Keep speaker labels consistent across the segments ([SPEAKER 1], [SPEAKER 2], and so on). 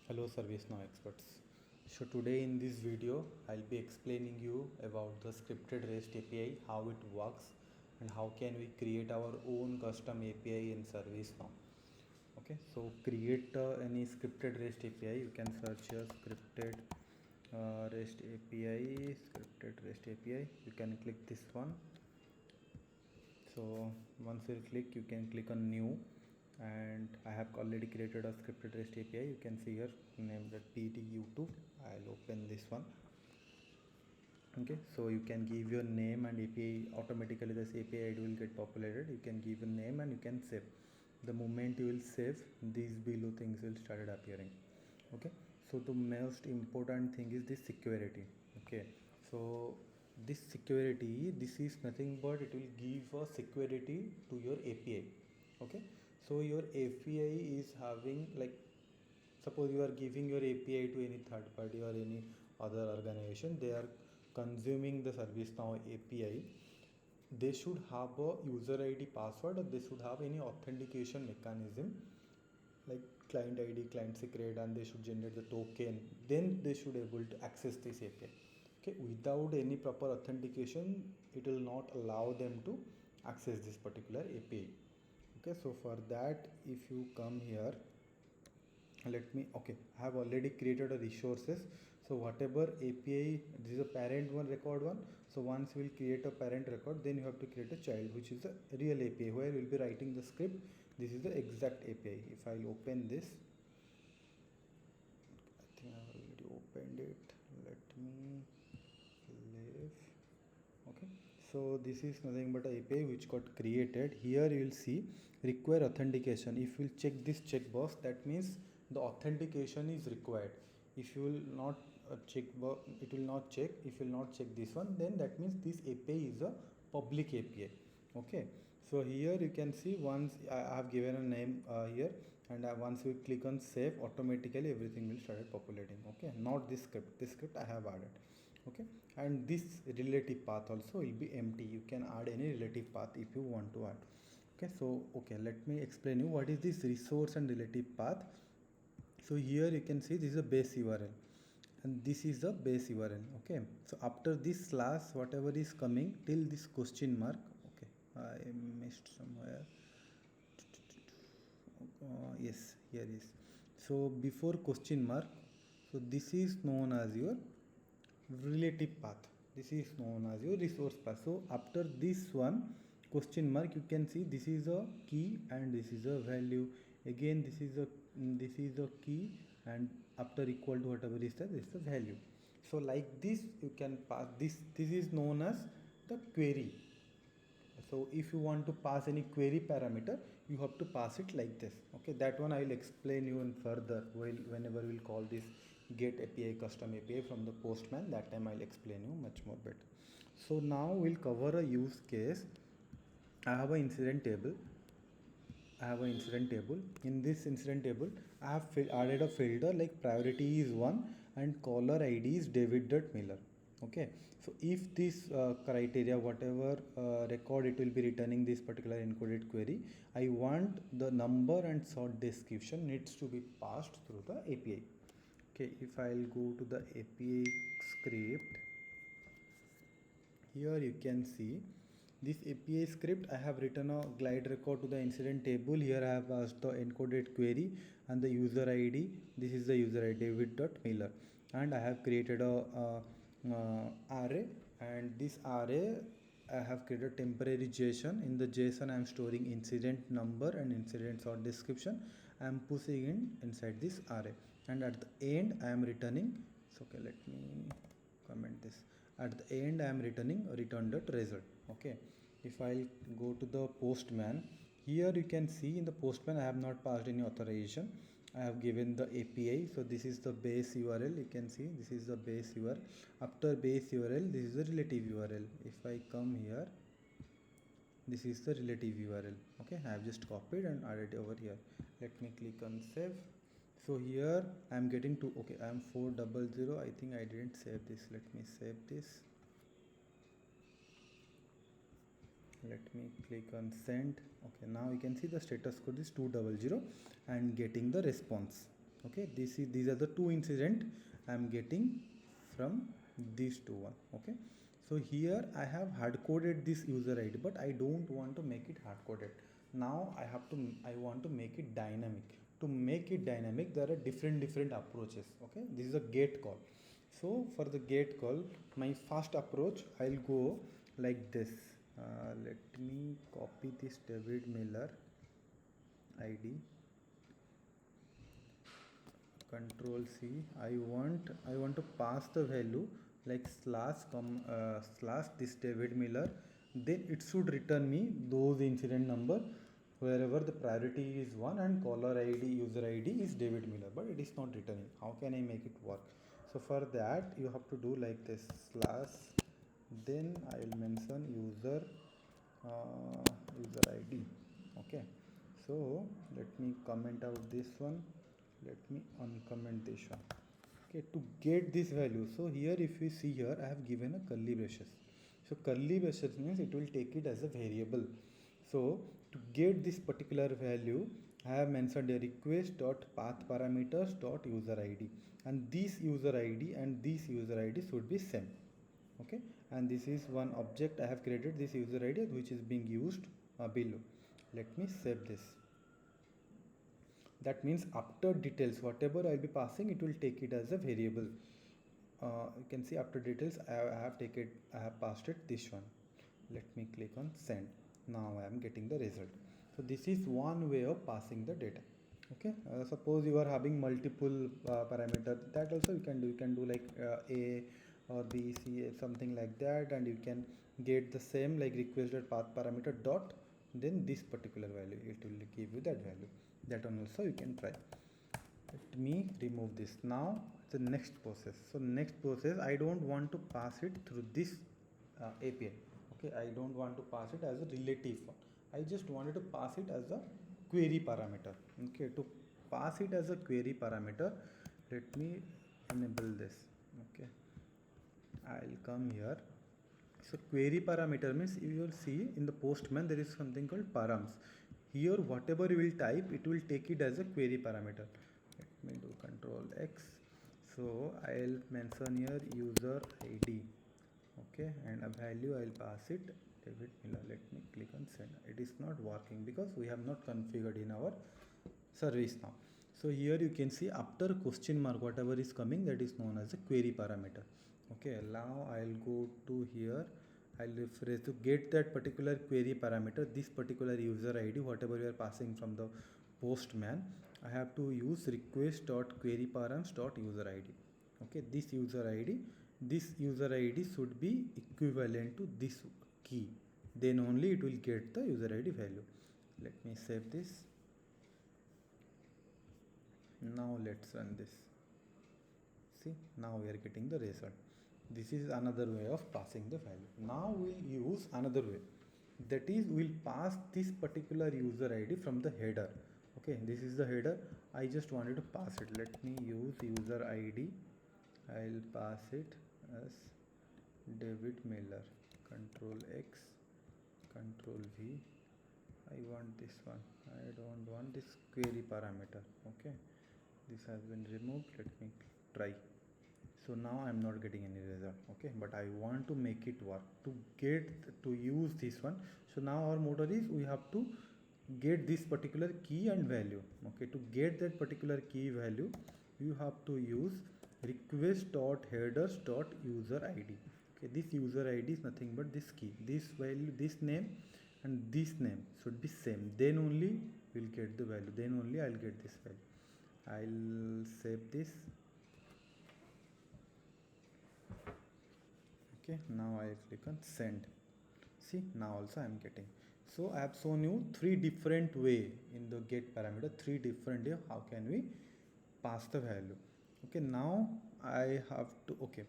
[SPEAKER 1] Hello ServiceNow experts. So today in this video I'll be explaining you about the scripted REST API, how it works and how can we create our own custom API in ServiceNow. Okay, so create any scripted REST API. You can search here scripted REST API, scripted REST API. You can click this one. So once you click, you can click on new, and I have already created a scripted REST API. You can see here named that PT2. I'll open this one. Okay, so you can give your name and API. Automatically this API ID will get populated. You can give a name and you can save. The moment you will save, these below things will start appearing. Okay, so the most important thing is this security. Okay, so this security, this is nothing but it will give a security to your API. Okay, so your API is having, like, suppose you are giving your API to any third party or any other organization, they are consuming the ServiceNow API. They should have a user ID password, or they should have any authentication mechanism like client ID, client secret, and they should generate the token. Then they should able to access this API. Okay, without any proper authentication, it will not allow them to access this particular API. Okay, so for that, if you come here, let me, okay, I have already created a resources. So whatever API, this is a parent one, record one. So once we will create a parent record, then you have to create a child, which is a real API where we'll be writing the script. This is the exact API. If I'll open this, I think I already opened it. Let me leave. Okay, so this is nothing but a API which got created. Here you will see require authentication. If you will check this checkbox, that means the authentication is required. If you will not check, it will not check. If you will not check this one, then that means this API is a public API. Okay, so here you can see, once I have given a name here, and once we click on save, automatically everything will start populating. Okay, not this script I have added. Okay, and this relative path also will be empty. You can add any relative path if you want to add. Okay, so okay, let me explain you what is this resource and relative path. So here you can see this is a base URL and this is the base URL. Okay, so after this slash, whatever is coming till this question mark. Okay, I missed somewhere. Yes, here is. So before question mark, so this is known as your relative path. This is known as your resource path. So after this one question mark, you can see this is a key and this is a value. Again this is a key, and after equal to whatever is that, this is the value. So like this you can pass this. This is known as the query. So if you want to pass any query parameter, you have to pass it like this. Okay, that one I will explain you in further whenever we'll call this get API custom API from the postman. That time I'll explain you much more better. So now we'll cover a use case. I have an incident table. In this incident table, I have added a filter like priority is 1 and caller ID is David.Miller. Okay, so if this criteria, whatever record it will be returning this particular encoded query, I want the number and short description needs to be passed through the API. Okay, if I'll go to the API script, here you can see this API script. I have written a glide record to the incident table. Here I have asked the encoded query and the user ID. This is the user ID David.Miller, and I have created a array, and this array I have created temporary JSON. In the JSON I am storing incident number and incident short description. I am pushing in inside this array, and at the end I am returning. So okay, let me comment this. At the end I am returning return.result. Okay, if I'll go to the postman, here you can see in the postman I have not passed any authorization. I have given the API. So this is the base URL. You can see this is the base URL. After base URL, this is the relative URL. If I come here, this is the relative URL. Okay, I have just copied and added over here. Let me click on save. So here I am getting to, okay, I am 400. I think I didn't save this. Let me save this. Let me click on send. Okay, now you can see the status code is 200 and getting the response. Okay, these are the two incident I am getting from these two one. Okay, so here I have hard coded this user ID, but I don't want to make it hard coded. Now I want to make it dynamic. To make it dynamic, there are different approaches. Okay, this is a gate call. So for the gate call, my first approach, I'll go like this. Let me copy this David Miller ID, control C. I want to pass the value like slash this David Miller. Then it should return me those incident number wherever the priority is 1 and caller ID user ID is David Miller, but it is not returning. How can I make it work? So for that you have to do like this slash, then I will mention user ID. Okay, so let me comment out this one, let me uncomment this one. Okay, to get this value, so here if we see here I have given a curly braces. So curly braces means it will take it as a variable. So to get this particular value, I have mentioned a request dot path parameters dot user id, and this user id and this user id should be same. Okay, and this is one object I have created, this user id, which is being used below. Let me save this. That means after details whatever I'll be passing, it will take it as a variable. You can see after details I have passed it this one. Let me click on send. Now I am getting the result. So this is one way of passing the data. Okay, suppose you are having multiple parameter, that also you can do like a or b c something like that, and you can get the same like requested path parameter dot, then this particular value, it will give you that value. That one also you can try. Let me remove this. Now the next process. So next process, I don't want to pass it through this API. Okay, I don't want to pass it as a relative one. I just wanted to pass it as a query parameter. Okay, to pass it as a query parameter, let me enable this. Okay, I'll come here. So query parameter means you will see in the Postman there is something called params. Here whatever you will type, it will take it as a query parameter. Let me do control X. So I'll mention here user ID. Okay, and a value I'll pass it David Miller. Let me click on send. It is not working because we have not configured in our service now. So here you can see after question mark whatever is coming, that is known as a query parameter. Okay, now I'll go to here, I'll refresh to get that particular query parameter, this particular user ID whatever you are passing from the Postman. I have to use request dot query params dot user ID. Okay, this user ID should be equivalent to this key, then only it will get the user ID value. Let me save this. Now let's run this. See, now we are getting the result. This is another way of passing the value. Now we'll use another way, that is we'll pass this particular user ID from the header. Okay, this is the header, I just wanted to pass it. Let me use user ID, I'll pass it as David Miller. Control X, Control V. I want this one, I don't want this query parameter. Okay, this has been removed. Let me try. So now I'm not getting any result. Okay, but I want to make it work to use this one. So now our motto is we have to get this particular key and value. Okay, to get that particular key value, you have to use request dot headers dot user id. Okay, this user id is nothing but this key, this value, this name and this name should be same, then only we'll get the value, then only I'll get this value. I'll save this. Okay, now I click on send. See, now also I am getting. So I have shown you three different way in the get parameter, three different way how can we pass the value. Okay, now I have to, okay,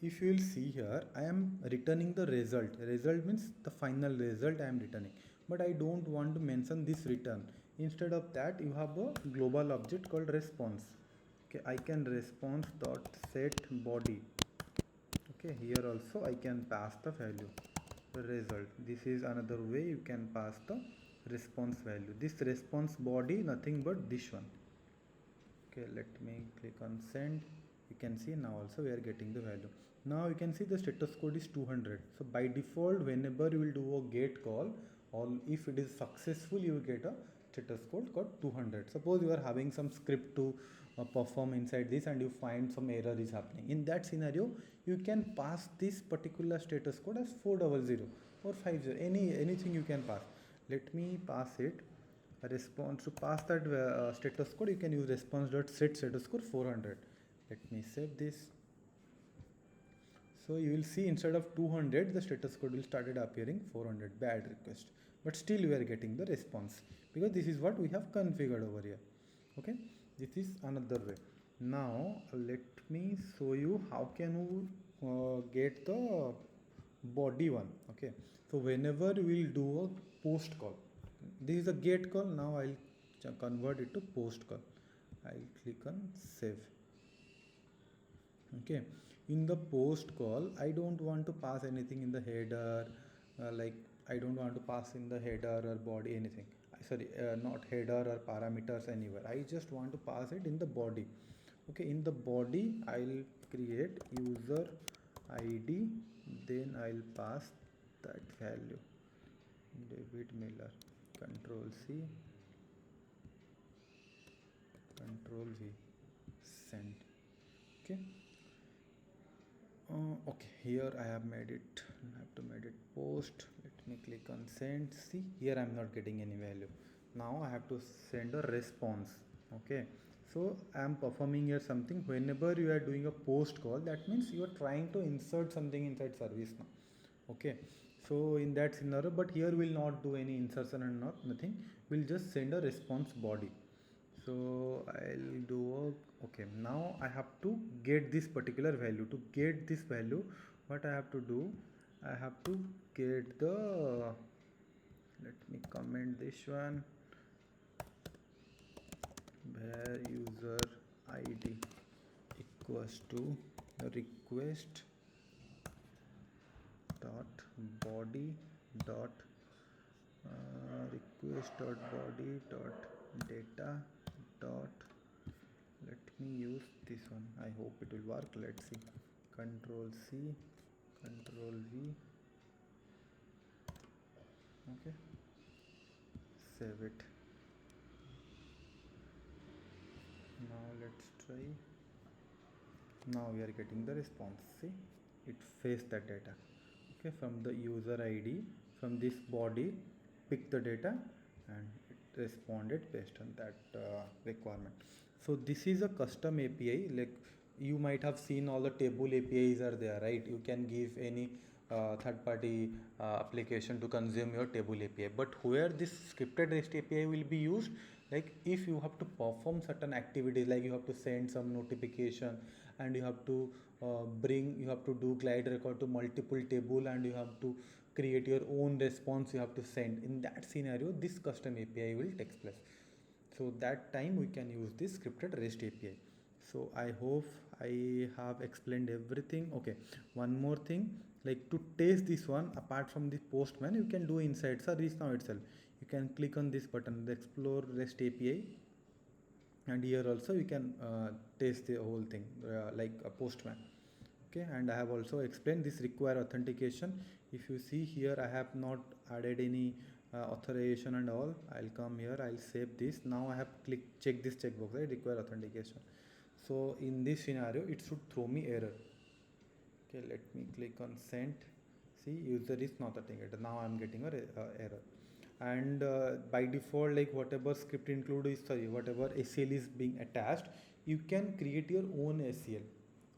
[SPEAKER 1] if you will see here, I am returning the result. Result means the final result I am returning, but I don't want to mention this return. Instead of that, you have a global object called response. Okay, I can response dot set body. Okay, here also I can pass the value, the result. This is another way you can pass the response value. This response body nothing but this one. Okay, let me click on send. You can see now also we are getting the value. Now you can see the status code is 200. So by default, whenever you will do a get call, or if it is successful, you will get a status code called 200. Suppose you are having some script to perform inside this and you find some error is happening. In that scenario, you can pass this particular status code as 400 or 50, anything you can pass. Let me pass it a response. To pass that status code, you can use response.set status code 400. Let me save this. So you will see instead of 200, the status code will started appearing 400 bad request, but still we are getting the response because this is what we have configured over here. Okay, this is another way. Now let me show you how can you get the body one. Okay, so whenever we will do a post call, this is a get call. Now I'll convert it to post call. I'll click on save. Okay, in the post call I don't want to pass anything in the header, like I don't want to pass in the header or body anything. Sorry, not header or parameters anywhere. I just want to pass it in the body. Okay, in the body I'll create user id, then I'll pass that value David Miller. Control C, Control V, send. Okay. Okay, here I have made it. I have to made it post. Let me click on send. See, here I am not getting any value. Now I have to send a response. Okay, so I am performing here something. Whenever you are doing a post call, that means you are trying to insert something inside ServiceNow. Okay, so in that scenario, but here we'll not do any insertion and nothing. We'll just send a response body. So I'll do a, okay, now I have to get this particular value. To get this value, what I have to do, I have to get the, let me comment this one, where user id equals to request dot body dot request dot body dot data dot, let me use this one. I hope it will work. Let's see. Control C, Control V. Okay, save it. Now let's try. Now we are getting the response. See, it faced that data. Okay, from the user id, from this body, pick the data and it responded based on that requirement. So this is a custom API. Like you might have seen all the table APIs are there, right? You can give any third party application to consume your table API, but where this scripted REST API will be used, like if you have to perform certain activities, like you have to send some notification and you have to you have to do glide record to multiple table and you have to create your own response you have to send. In that scenario, this custom API will take place. So that time we can use this scripted REST API. So I hope I have explained everything. Okay, one more thing, like to test this one, apart from the postman, you can do inside ServiceNow itself. You can click on this button, the explore REST API, and here also you can test the whole thing like a postman. Okay, and I have also explained this require authentication. If you see here, I have not added any authorization and all. I'll come here, I'll save this. Now I have check this checkbox, right, require authentication. So in this scenario it should throw me error. Okay, let me click on send. See, user is not authenticated. Now I'm getting a error. And by default, like whatever script include is, sorry, whatever ACL is being attached, you can create your own ACL.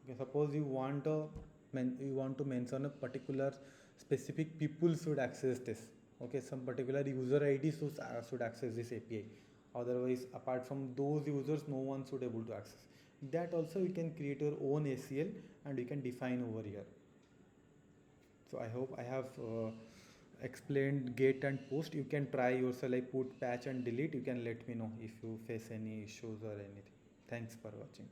[SPEAKER 1] Okay, suppose you want to mention a particular specific people should access this. Okay, some particular user ID should access this API. Otherwise, apart from those users, no one should able to access. That also you can create your own ACL and you can define over here. So I hope I have explained get and post. You can try yourself, like put patch and delete. You can let me know if you face any issues or anything. Thanks for watching.